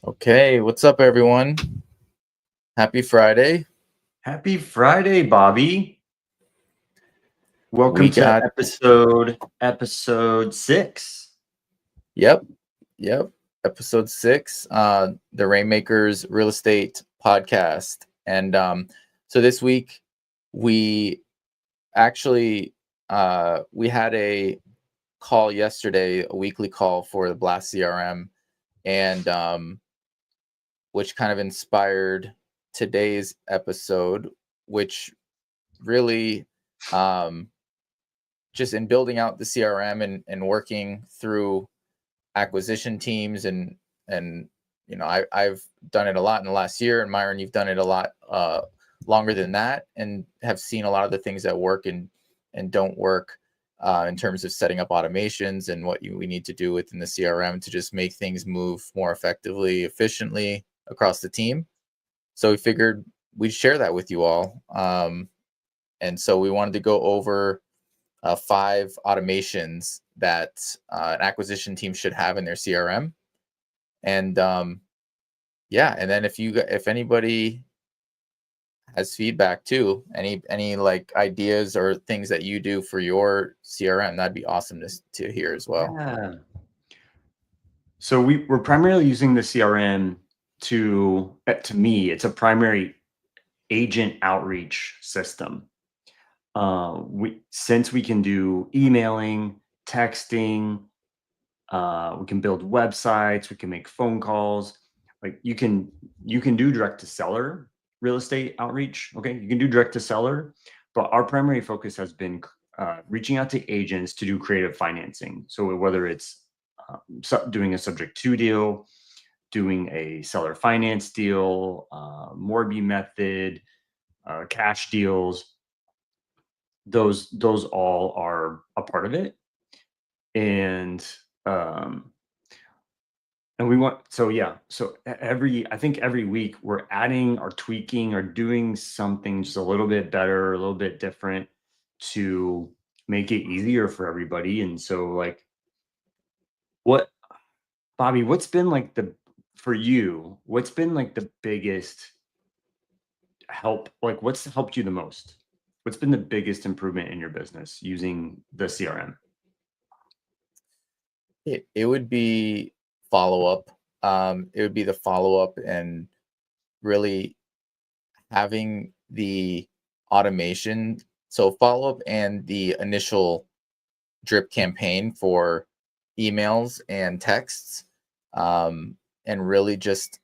Okay, what's up, everyone? Happy Friday. Happy Friday, Bobby. Welcome We to got, episode 6. yep, yep, episode 6, the Rainmakers Real Estate Podcast. And so this week, we actually we had a call yesterday, a weekly call for the Blast CRM, and which kind of inspired today's episode, which really um, just in building out the CRM and working through acquisition teams and I've done it a lot in the last year, and Myron, you've done it a lot longer than that, and have seen a lot of the things that work and don't work in terms of setting up automations and what we need to do within the CRM to just make things move more effectively, efficiently across the team. So we figured we'd share that with you all. And so we wanted to go over 5 automations that an acquisition team should have in their CRM. And yeah, and then if anybody has feedback too, any like ideas or things that you do for your CRM, that'd be awesome to hear as well. Yeah. So we're primarily using the CRM to me, it's a primary agent outreach system. Since we can do emailing, texting, we can build websites, we can make phone calls. Like you can do direct to seller real estate outreach. Okay, you can do direct to seller, but our primary focus has been reaching out to agents to do creative financing. So whether it's doing a subject to deal, doing a seller finance deal, Morby method, cash deals, those all are a part of it. And um, And we want, so yeah, so I think every week we're adding or tweaking or doing something just a little bit better, a little bit different to make it easier for everybody. And so, like, what, Bobby, for you, what's been like the biggest help? Like, what's helped you the most? What's been the biggest improvement in your business using the CRM? It would be follow up. It would be the follow up and really having the automation. So follow up and the initial drip campaign for emails and texts, and really just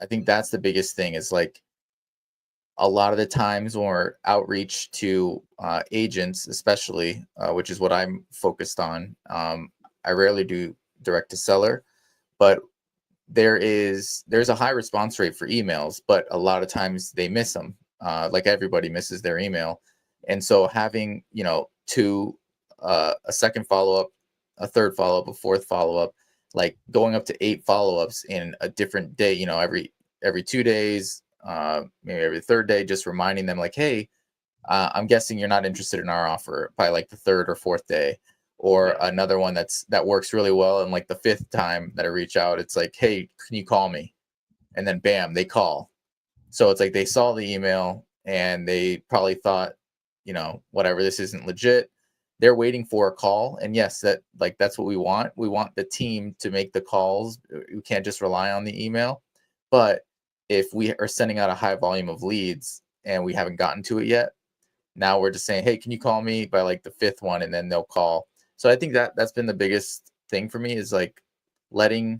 I think that's the biggest thing is like a lot of the times when we're outreach to agents especially, which is what I'm focused on. I rarely do direct to seller, but there's a high response rate for emails, but a lot of times they miss them, like everybody misses their email. And so having two, a second follow-up, a third follow-up, a fourth follow-up, like going up to 8 follow-ups in a different day, every 2 days, maybe every third day, just reminding them like, hey, I'm guessing you're not interested in our offer by like the third or fourth day. Or Yeah. another one that works really well, and like the fifth time that I reach out, it's like, hey, can you call me? And then bam, they call. So it's like they saw the email and they probably thought, whatever, this isn't legit. They're waiting for a call. And yes, that's what we want. We want the team to make the calls. We can't just rely on the email. But if we are sending out a high volume of leads and we haven't gotten to it yet, now we're just saying, hey, can you call me by like the fifth one? And then they'll call. So I think that's been the biggest thing for me is like letting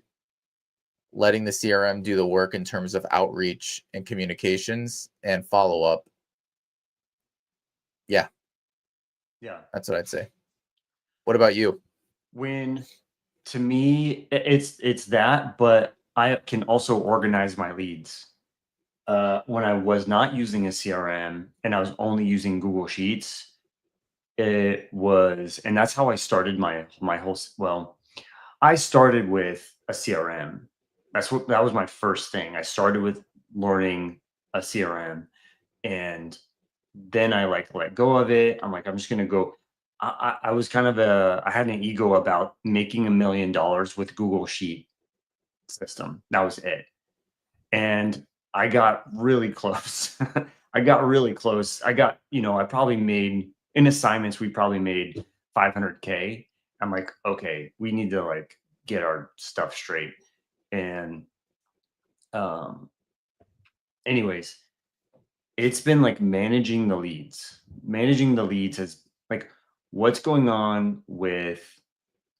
the CRM do the work in terms of outreach and communications and follow up. Yeah, Yeah. that's what I'd say. What about you? When To me, it's that, but I can also organize my leads. When I was not using a CRM and I was only using Google Sheets, and that's how I started my whole. Well, I started with a CRM. That was my first thing. I started with learning a CRM, and then I like let go of it. I'm like, I'm just gonna go. I was kind of I had an ego about making $1 million with Google Sheet. system. That was it. And I got really close. I got really close. I got, I probably made in assignments, we probably made 500K. I'm like, okay, we need to like get our stuff straight. And um anyways, it's been like managing the leads. Managing the leads has like what's going on with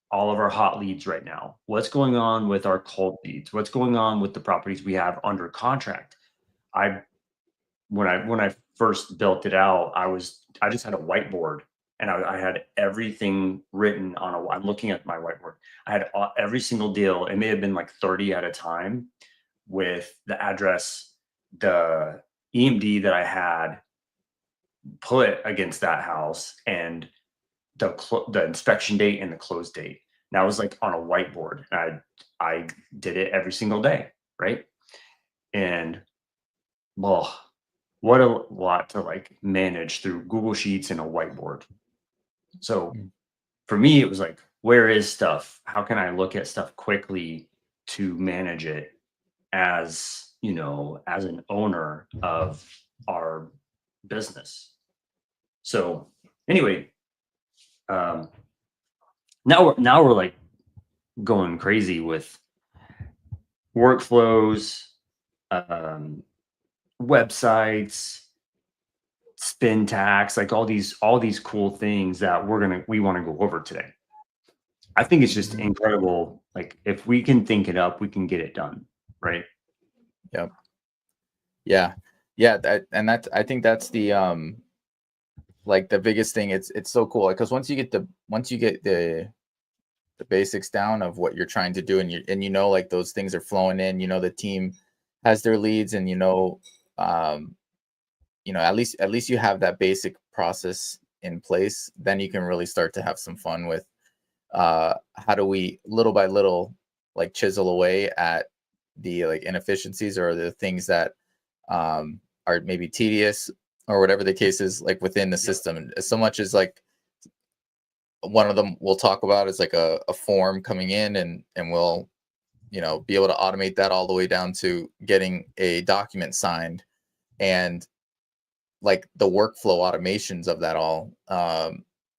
all of our hot leads right now? What's going on with our cold leads? What's going on with the properties we have under contract? I when I first built it out, I just had a whiteboard and I had everything written on a. I'm looking at my whiteboard. I had every single deal. It may have been like 30 at a time with the address, the EMD that I had put against that house, and the inspection date and the close date. And I was like on a whiteboard. I did it every single day, right? And well, what a lot to like manage through Google Sheets and a whiteboard. So for me, it was like, where is stuff? How can I look at stuff quickly to manage it as, as an owner of our business? So anyway, now we're like going crazy with workflows, websites, spin tax, like all these cool things that we want to go over today. I think it's just incredible. Like if we can think it up, we can get it done, right? Yep. Yeah. I think that's the like the biggest thing. It's so cool because once you get the basics down of what you're trying to do, and you know like those things are flowing in, the team has their leads, and at least you have that basic process in place, then you can really start to have some fun with how do we little by little like chisel away at the like inefficiencies or the things that are maybe tedious or whatever the case is, like within the system. And so much as like one of them we'll talk about is like a form coming in, and we'll be able to automate that all the way down to getting a document signed, and like the workflow automations of that all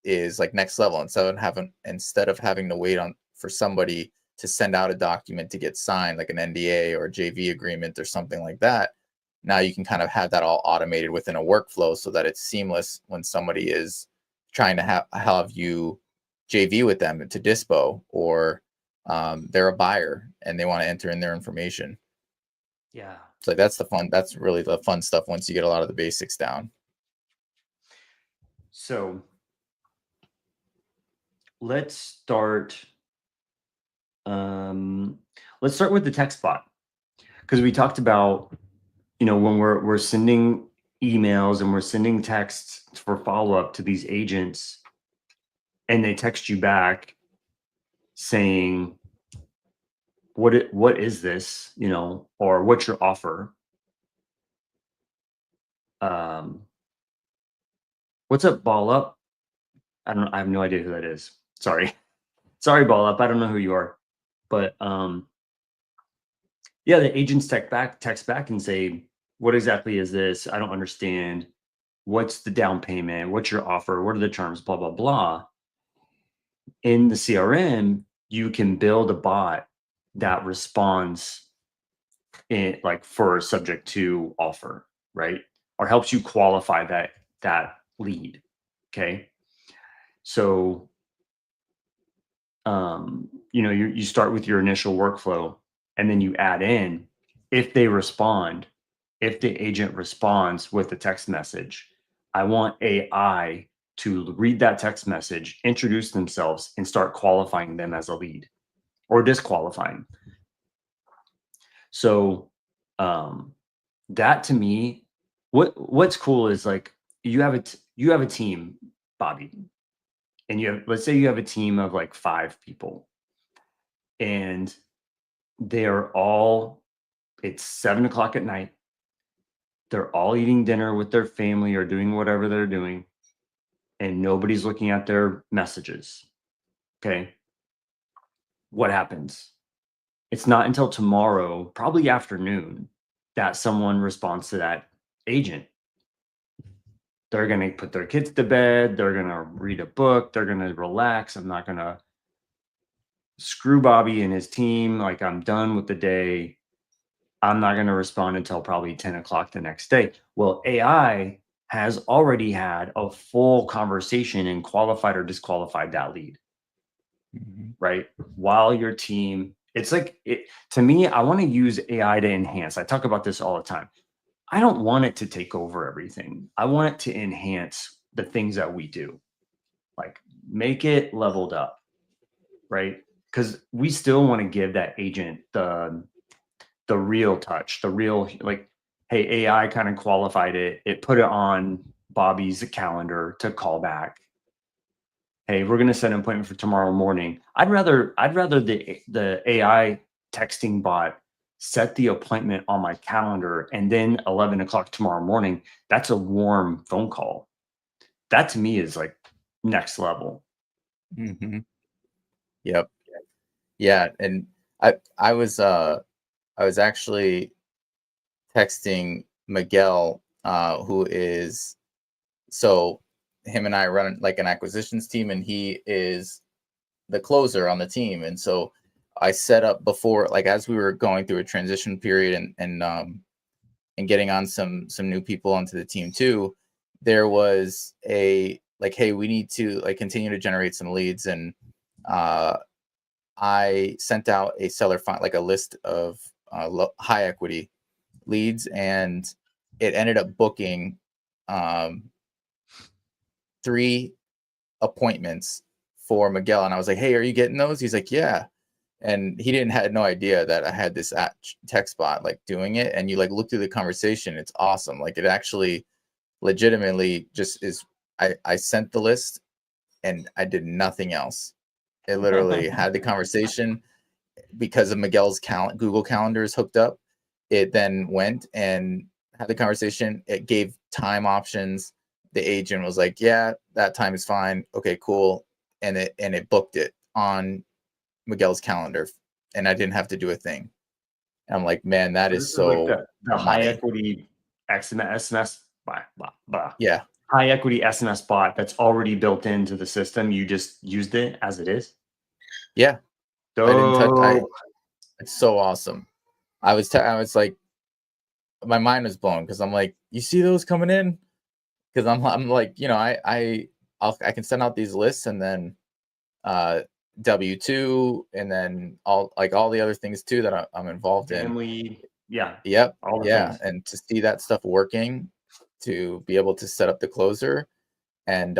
is like next level. Instead of having to wait on for somebody to send out a document to get signed, like an NDA or a JV agreement or something like that, now you can kind of have that all automated within a workflow so that it's seamless when somebody is trying to have you JV with them to dispo, or they're a buyer and they want to enter in their information. Yeah. So that's really the fun stuff once you get a lot of the basics down. So let's start with the text bot, because we talked about, when we're sending emails and we're sending texts for follow-up to these agents, and they text you back saying, what is this, or what's your offer? What's up, Ball Up? I have no idea who that is. Sorry, Ball Up. I don't know who you are, but yeah, the agents text back and say, what exactly is this? I don't understand. What's the down payment? What's your offer? What are the terms? Blah, blah, blah. In the CRM, you can build a bot that responds in like for subject to offer, right? Or helps you qualify that lead. Okay. So you start with your initial workflow, and then you add in, if the agent responds with a text message, I want AI to read that text message, introduce themselves, and start qualifying them as a lead or disqualifying. So that to me, what's cool is like you have a team, Bobby, and let's say you have a team of like 5 people, and it's 7 o'clock at night. They're all eating dinner with their family or doing whatever they're doing, and nobody's looking at their messages. Okay. What happens? it's not until tomorrow, probably afternoon, that someone responds to that agent. They're going to put their kids to bed. They're going to read a book. They're going to relax. I'm not going to screw Bobby and his team. Like, I'm done with the day. I'm not going to respond until probably 10 o'clock the next day. Well, AI has already had a full conversation and qualified or disqualified that lead, right? While your team, it's like, to me, I want to use AI to enhance. I talk about this all the time. I don't want it to take over everything. I want it to enhance the things that we do, like make it leveled up, right? Because we still want to give that agent the real touch, the real, like, hey, AI kind of qualified it. It put it on Bobby's calendar to call back. Hey, we're going to set an appointment for tomorrow morning. I'd rather the AI texting bot set the appointment on my calendar, and then 11 o'clock tomorrow morning, that's a warm phone call. That to me is like next level. Mm-hmm. Yep. Yeah. And I was actually texting Miguel, who is, so him and I run like an acquisitions team, and he is the closer on the team. And so I set up before, like as we were going through a transition period and getting on some new people onto the team too, there was a like, hey, we need to like continue to generate some leads. And I sent out a seller find, like a list of high equity leads, and it ended up booking 3 appointments for Miguel. And I was like, hey, are you getting those? He's like, yeah. And he had no idea that I had this text bot like doing it. And you like look through the conversation, it's awesome. Like it actually legitimately just is. I sent the list and I did nothing else. It literally had the conversation because of Miguel's Google Calendar is hooked up. It then went and had the conversation. It gave time options. The agent was like, yeah, that time is fine. Okay, cool. And it booked it on Miguel's calendar, and I didn't have to do a thing. And I'm like, man, that This is is like so the high money. equity SMS, Yeah. high equity SMS bot that's already built into the system. You just used it as it is. Yeah. I didn't touch. It's so awesome. I was like, my mind was blown because I'm like, you see those coming in? Because I'm like, I can send out these lists, and then W2, and then all the other things too that I'm involved in. Family, yeah, Yep. all the Yeah. things. And to see that stuff working, to be able to set up the closer, and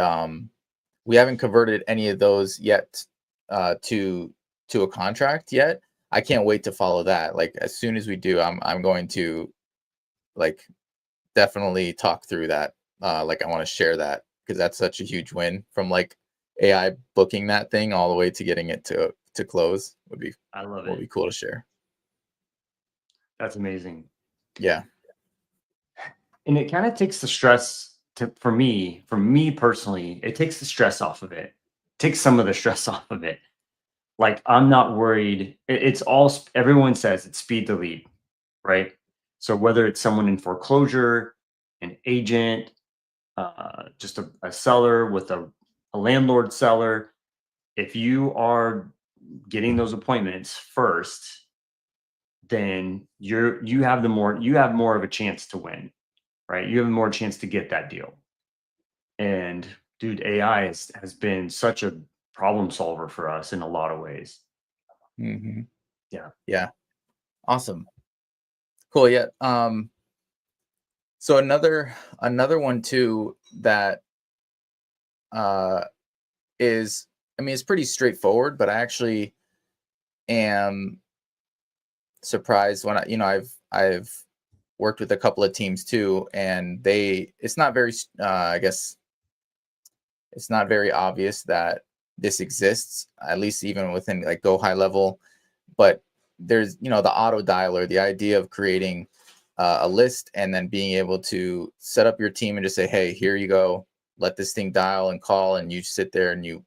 we haven't converted any of those yet to a contract yet. I can't wait to follow that. Like as soon as we do, I'm going to like definitely talk through that. Like I want to share that because that's such a huge win from like AI booking that thing all the way to getting it to close I love would be it. cool to share. That's amazing. Yeah. And it kind of takes the stress for me personally, it takes the stress off of it. Takes some of the stress off of it. Like I'm not worried. It's all, everyone says it's speed to lead, right? So whether it's someone in foreclosure, an agent, just a seller with a landlord seller, if you are getting those appointments first, then you have more of a chance to win, right? You have more chance to get that deal. And dude, AI has been such a problem solver for us in a lot of ways. Mm-hmm. Yeah. Yeah. Awesome. Cool. Yeah. So another one too that uh is, I mean, it's pretty straightforward, but I actually am surprised when I've worked with a couple of teams too, and it's not very I guess it's not very obvious that this exists, at least even within like go high level. But there's the auto dialer, the idea of creating a list and then being able to set up your team and just say, hey, here you go, let this thing dial and call, and you sit there and you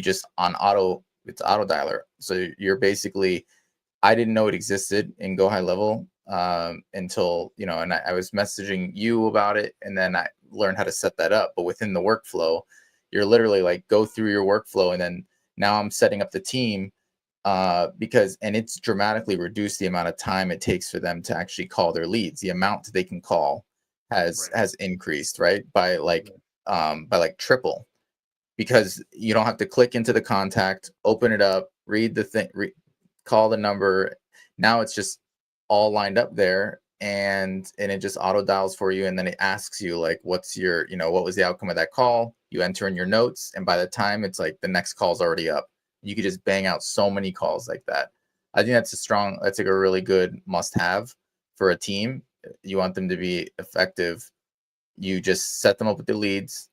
just on auto, it's auto dialer. So you're basically I didn't know it existed in Go High Level until, and I was messaging you about it, and then I learned how to set that up. But within the workflow, you're literally like go through your workflow, and then now I'm setting up the team and it's dramatically reduced the amount of time it takes for them to actually call their leads. The amount they can call has increased, right? By like triple, because you don't have to click into the contact, open it up, read the thing, call the number. Now it's just all lined up there, and it just auto dials for you, and then it asks you like, what's your, what was the outcome of that call? You enter in your notes, and by the time it's like the next call's already up, you could just bang out so many calls like that. I think that's like a really good must have for a team. You want them to be effective. You just set them up with the leads,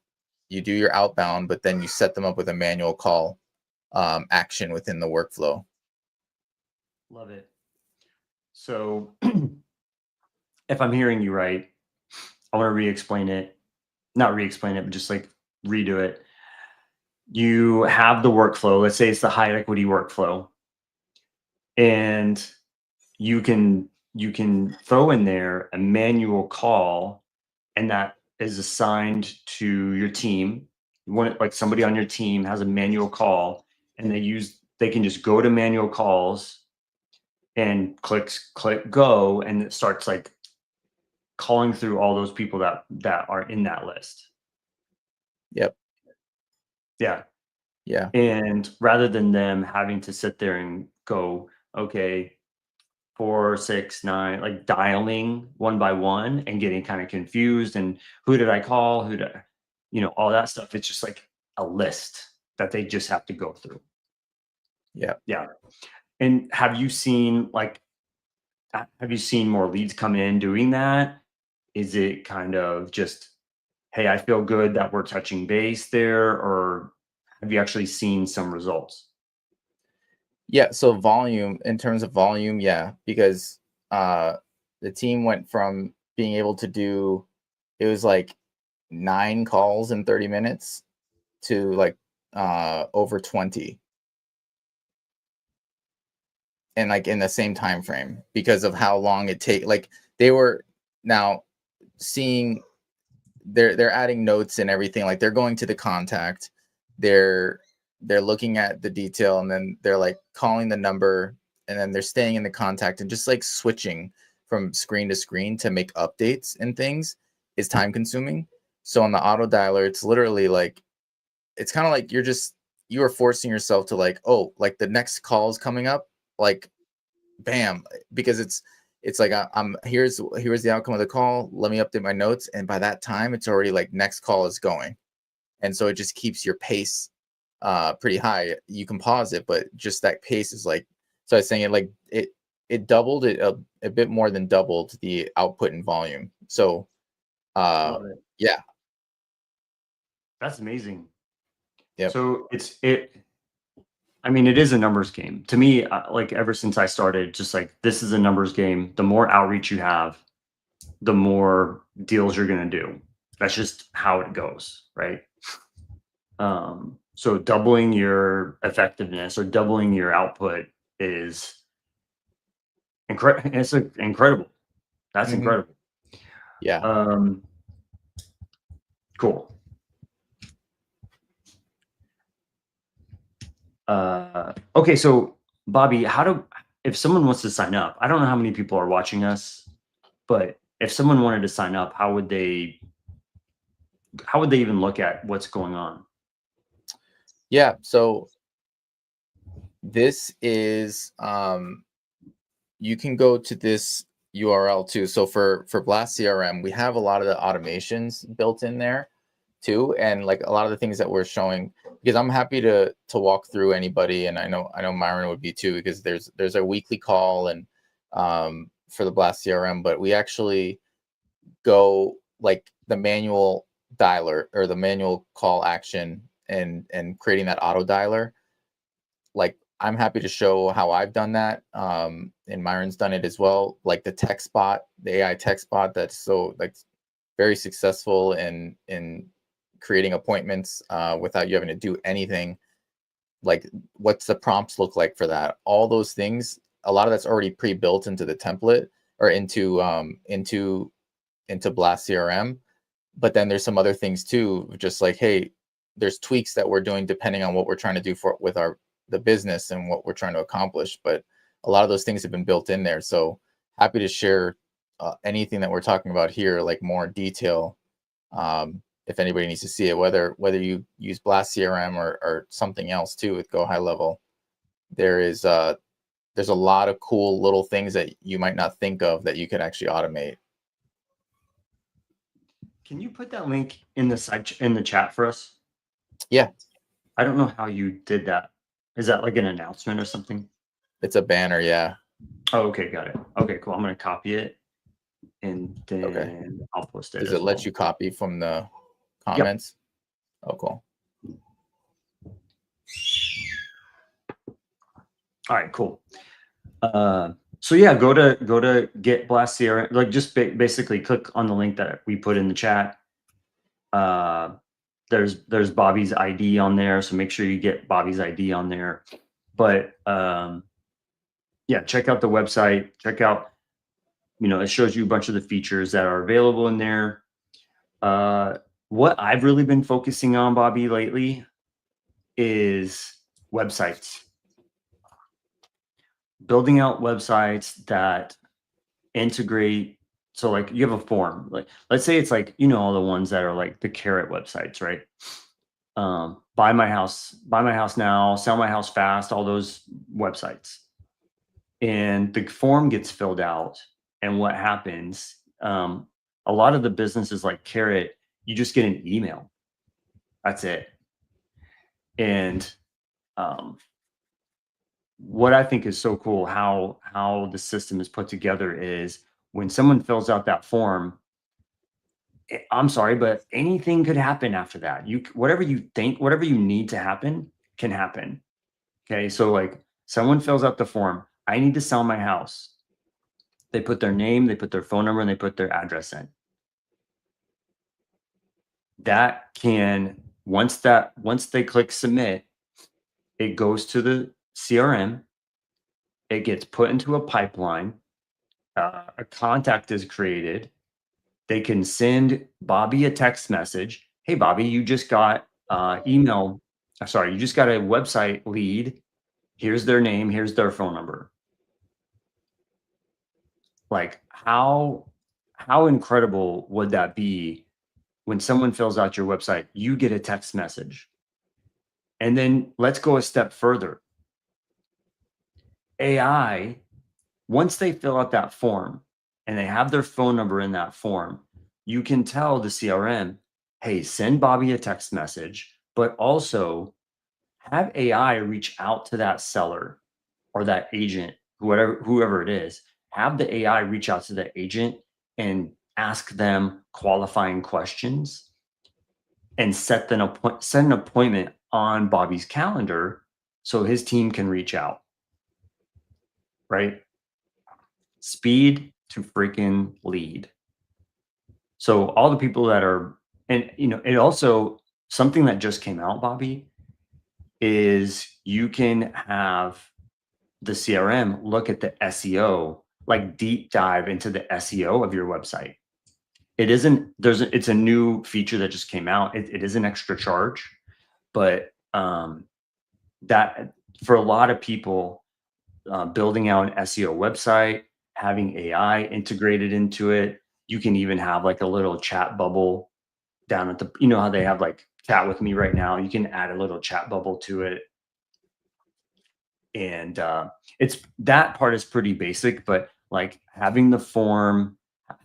you do your outbound, but then you set them up with a manual call action within the workflow. Love it. So if I'm hearing you right, I want to re-explain it. Not re-explain it, but just like redo it. You have the workflow. Let's say it's the high equity workflow. And you can throw in there a manual call, and that is assigned to your team. Like somebody on your team has a manual call, and they can just go to manual calls and click go, and it starts like calling through all those people that are in that list. Yep. Yeah. Yeah. And rather than them having to sit there and go, okay, 4, 6, 9, like dialing one by one and getting kind of confused, and who did I call? All that stuff. It's just like a list that they just have to go through. Yeah. Yeah. And have you seen more leads come in doing that? Is it kind of just, hey, I feel good that we're touching base there, or have you actually seen some results? Yeah. So in terms of volume, yeah, because the team went from being able to do, it was like 9 calls in 30 minutes to like over 20, and like in the same time frame, because of how long it take. Like they were now seeing, they're adding notes and everything. Like they're going to the contact, they're looking at the detail, and then they're like calling the number, and then they're staying in the contact, and just like switching from screen to screen to make updates and things is time consuming. So on the auto dialer, it's literally like, it's kind of like you are forcing yourself to like, oh, like the next call is coming up, like bam, because it's like I'm here's the outcome of the call, let me update my notes, and by that time it's already like next call is going. And so it just keeps your pace pretty high. You can pause it, but just that pace is like, so I was saying it like it doubled it, a bit more than doubled the output and volume. So Love it. yeah. That's amazing. Yep. So I mean, it is a numbers game to me. Like ever since I started, just like this is a numbers game. The more outreach you have, the more deals you're going to do. That's just how it goes, right? So doubling your effectiveness or doubling your output is incredible. It's incredible. That's incredible. Yeah. Cool. Okay, so Bobby, if someone wants to sign up, I don't know how many people are watching us, but if someone wanted to sign up, how would they even look at what's going on? Yeah. So this is you can go to this URL too. So for Blast CRM, we have a lot of the automations built in there too, and like a lot of the things that we're showing, because I'm happy to walk through anybody, and I know Myron would be too, because there's a weekly call and for the Blast CRM, but we actually go like the manual dialer or the manual call action, and creating that auto dialer. Like I'm happy to show how I've done that. And Myron's done it as well. Like the text bot, the AI text bot, that's so like very successful in creating appointments without you having to do anything. Like what's the prompts look like for that? All those things a lot of that's already pre-built into the template or into Blast CRM. But then there's some other things too, just like, hey, there's tweaks that we're doing depending on what we're trying to do with the business and what we're trying to accomplish. But a lot of those things have been built in there. So happy to share anything that we're talking about here, like more detail. If anybody needs to see it, whether you use Blast CRM or something else too with Go High Level, there's a lot of cool little things that you might not think of that you could actually automate. Can you put that link in the chat for us? Yeah. I don't know how you did that. Is that like an announcement or something? It's a banner, yeah. Oh, okay, got it. Okay, cool. I'm gonna copy it and then I'll post it. Does it let you copy from the comments? Yep. Oh, cool. All right, cool. So yeah, go to Get Blast CRM. Like just basically click on the link that we put in the chat. There's Bobby's ID on there, so make sure you get Bobby's ID on there. But yeah, check out the website. Check out, it shows you a bunch of the features that are available in there. What I've really been focusing on, Bobby, lately is websites. Building out websites that integrate. So like you have a form, like let's say it's like, all the ones that are like the Carrot websites, right? Buy my house now, sell my house fast, all those websites. And the form gets filled out. And what happens, a lot of the businesses like Carrot, you just get an email. That's it. And what I think is so cool, how the system is put together is when someone fills out that form, I'm sorry, but anything could happen after that. Whatever you think, whatever you need to happen can happen. Okay. So like someone fills out the form, I need to sell my house. They put their name, they put their phone number, and they put their address in. That can, once they click submit, it goes to the CRM. It gets put into a pipeline. A contact is created. They can send Bobby a text message. Hey, Bobby, you just got you just got a website lead. Here's their name. Here's their phone number. Like how incredible would that be when someone fills out your website, you get a text message. And then let's go a step further. AI, once they fill out that form and they have their phone number in that form, you can tell the CRM, hey, send Bobby a text message, but also have AI reach out to that seller or that agent, whoever it is, have the AI reach out to the agent and ask them qualifying questions and set an appointment on Bobby's calendar so his team can reach out. Right? Speed to freaking lead. So all the people that are, and it also, something that just came out, Bobby, is you can have the CRM look at the SEO, like deep dive into the SEO of your website. It's a new feature that just came out. It is an extra charge, but that for a lot of people, building out an SEO website, having AI integrated into it, you can even have like a little chat bubble down at the, how they have like chat with me right now. You can add a little chat bubble to it. And it's, that part is pretty basic, but like having the form,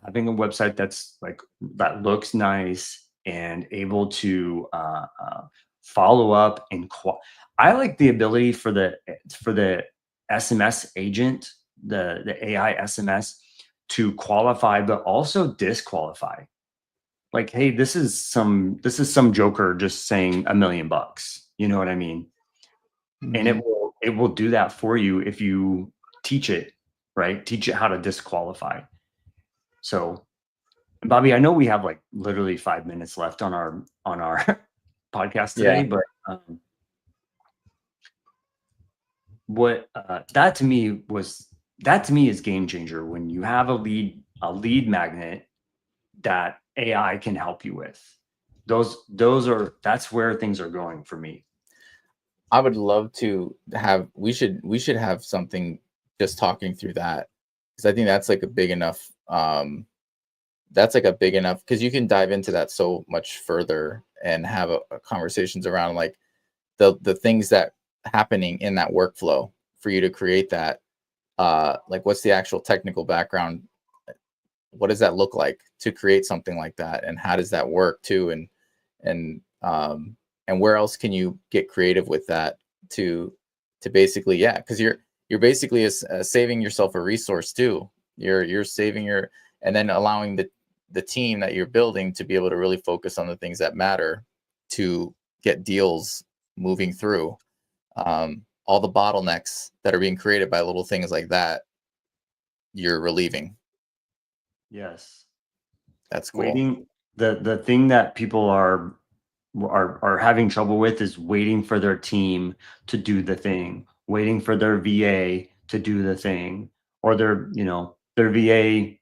having a website that's like, that looks nice and able to follow up and I like the ability for the SMS agent, the AI SMS, to qualify but also disqualify. Like, hey, this is some joker just saying $1 million. You know what I mean? Mm-hmm. And it will do that for you if you teach it, right? Teach it how to disqualify. So, Bobby, I know we have like literally 5 minutes left on our podcast today, but what that to me was that to me is game changer when you have a lead magnet that AI can help you with. That's where things are going for me. I would love to have. We should have something just talking through that, because I think that's like a big enough. That's like a big enough, because you can dive into that so much further and have conversations around like the things that happening in that workflow for you to create that. Like, what's the actual technical background? What does that look like to create something like that, and how does that work too? And and where else can you get creative with that to basically, yeah, because you're basically saving yourself a resource too. You're saving your, and then allowing the team that you're building to be able to really focus on the things that matter to get deals moving through. All the bottlenecks that are being created by little things like that, you're relieving. Yes. That's cool. Waiting, the thing that people are having trouble with is waiting for their team to do the thing, waiting for their VA to do the thing, or their VA.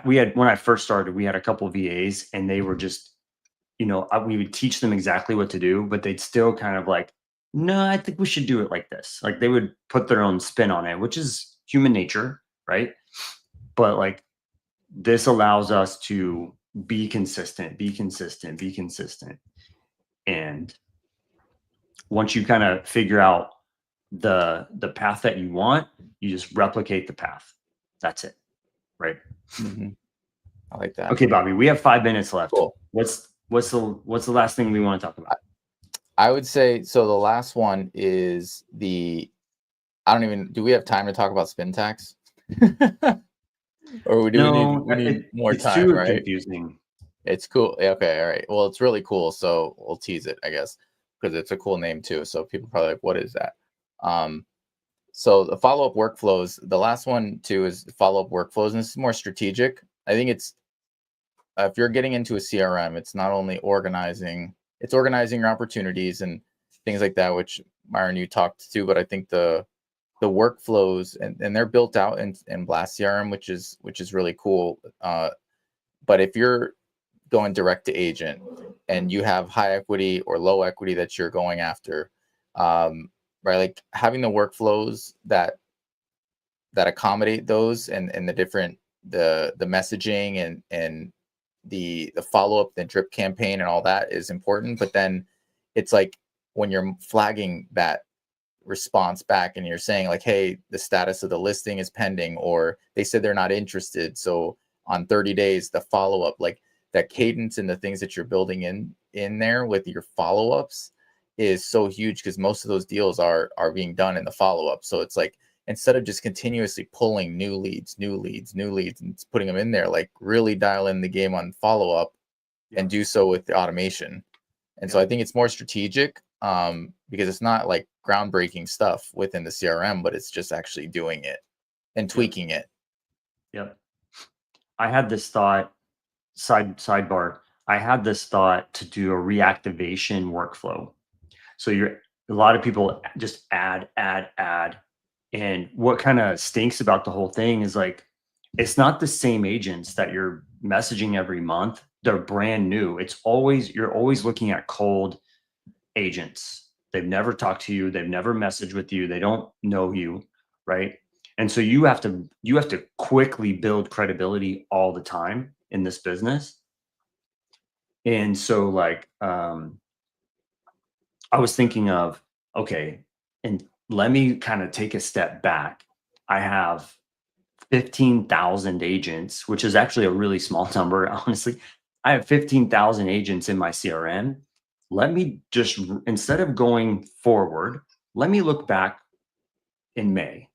We had, when I first started, we had a couple of VAs, and they were just, we would teach them exactly what to do, but they'd still kind of like, no, I think we should do it like this. Like, they would put their own spin on it, which is human nature, right? But like, this allows us to be consistent, be consistent, be consistent. And once you kind of figure out the path that you want, you just replicate the path. That's it. Right. Hmm. I like that. Okay, Bobby, we have 5 minutes left. Cool. What's the last thing we want to talk about? I would say, so the last one is I don't even, do we have time to talk about spin tax? Or do we need No, we need more it's time, too right? confusing. It's cool. Yeah, okay, all right. Well, it's really cool, so we'll tease it, I guess, because it's a cool name too. So people probably like, what is that? Um, so the follow-up workflows, the last one too is follow-up workflows, and this is more strategic. I think it's, if you're getting into a CRM, it's not only organizing, it's organizing your opportunities and things like that, which Myron, you talked to, but I think the workflows, and they're built out in Blast CRM, which is really cool. But if you're going direct to agent and you have high equity or low equity that you're going after, right, like having the workflows that accommodate those, and the different, the messaging and the follow-up, the drip campaign and all that is important. But then it's like when you're flagging that response back and you're saying like, hey, the status of the listing is pending, or they said they're not interested, so on 30 days the follow-up, like that cadence and the things that you're building in there with your follow-ups is so huge, because most of those deals are being done in the follow-up. So it's like, instead of just continuously pulling new leads and putting them in there, like really dial in the game on follow-up and do so with the automation. And so I think it's more strategic, because it's not like groundbreaking stuff within the CRM, but it's just actually doing it and tweaking it. Yep. I had this thought, sidebar. I had this thought to do a reactivation workflow. So a lot of people just add, add, add. And what kind of stinks about the whole thing is like, it's not the same agents that you're messaging every month. They're brand new. You're always looking at cold agents. They've never talked to you. They've never messaged with you. They don't know you. Right. And so you have to quickly build credibility all the time in this business. And so like, I was thinking of, okay, and let me kind of take a step back. I have 15,000 agents, which is actually a really small number, honestly. I have 15,000 agents in my CRM. Let me just, instead of going forward, let me look back in May,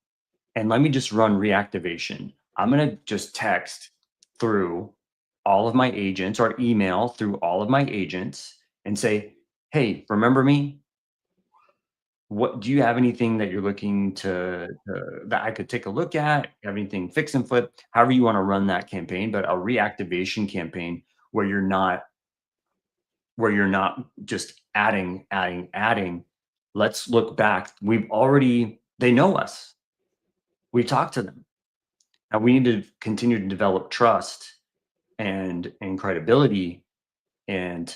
and let me just run reactivation. I'm going to just text through all of my agents, or email through all of my agents, and say, hey, remember me? What do you have, anything that you're looking to that I could take a look at? Have anything fix and flip? However you want to run that campaign, but a reactivation campaign where you're not just adding, adding, adding. Let's look back. They know us. we talk to them. And we need to continue to develop trust and credibility. And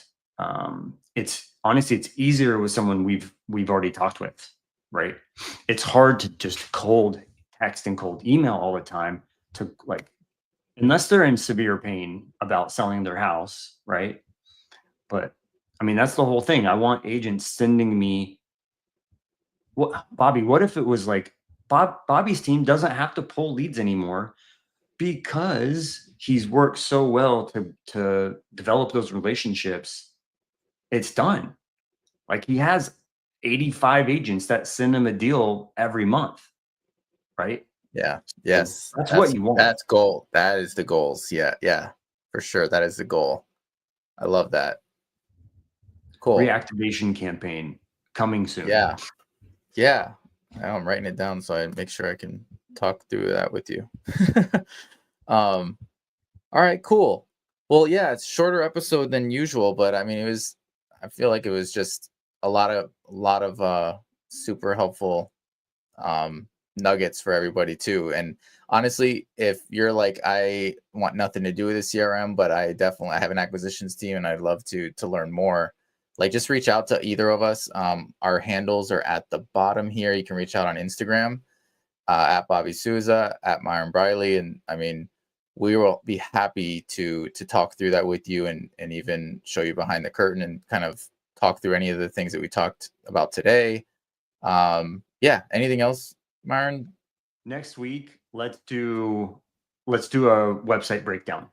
it's honestly, it's easier with someone we've already talked with, right? It's hard to just cold text and cold email all the time, to like, unless they're in severe pain about selling their house, right? But I mean, that's the whole thing. I want agents sending me, what, Bobby, what if it was like Bobby's team doesn't have to pull leads anymore because he's worked so well to develop those relationships. It's done. Like, he has 85 agents that send him a deal every month, right? Yeah. So Yes. that's what you want. That's goal. That is the goals. Yeah. Yeah. For sure. That is the goal. I love that. Cool. Reactivation campaign coming soon. Yeah. Yeah. I'm writing it down so I make sure I can talk through that with you. All right, cool. Well, yeah, it's shorter episode than usual, but I mean, I feel like it was just a lot of super helpful nuggets for everybody too. And honestly, if you're like, I want nothing to do with the CRM, but I have an acquisitions team and I'd love to learn more, like, just reach out to either of us. Our handles are at the bottom here. You can reach out on Instagram, at Bobby Souza, at Myron Briley. And I mean, we will be happy to talk through that with you, and even show you behind the curtain and kind of talk through any of the things that we talked about today. Yeah. Anything else, Myron? Next week, let's do a website breakdown,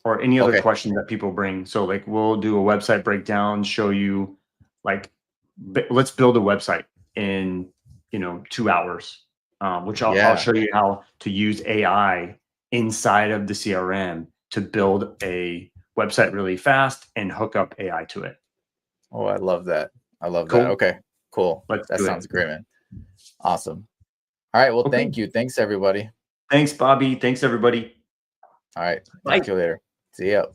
or any other Okay. question that people bring. So like, we'll do a website breakdown, show you, like, let's build a website in 2 hours, which I'll show you how to use AI inside of the CRM to build a website really fast and hook up AI to it. Oh, I love that. I love Cool. that. Okay, cool. That sounds great, man. Awesome. All right. Well, thank you. Thanks, everybody. Thanks, Bobby. Thanks, everybody. All right. Bye. Talk to you later. See ya.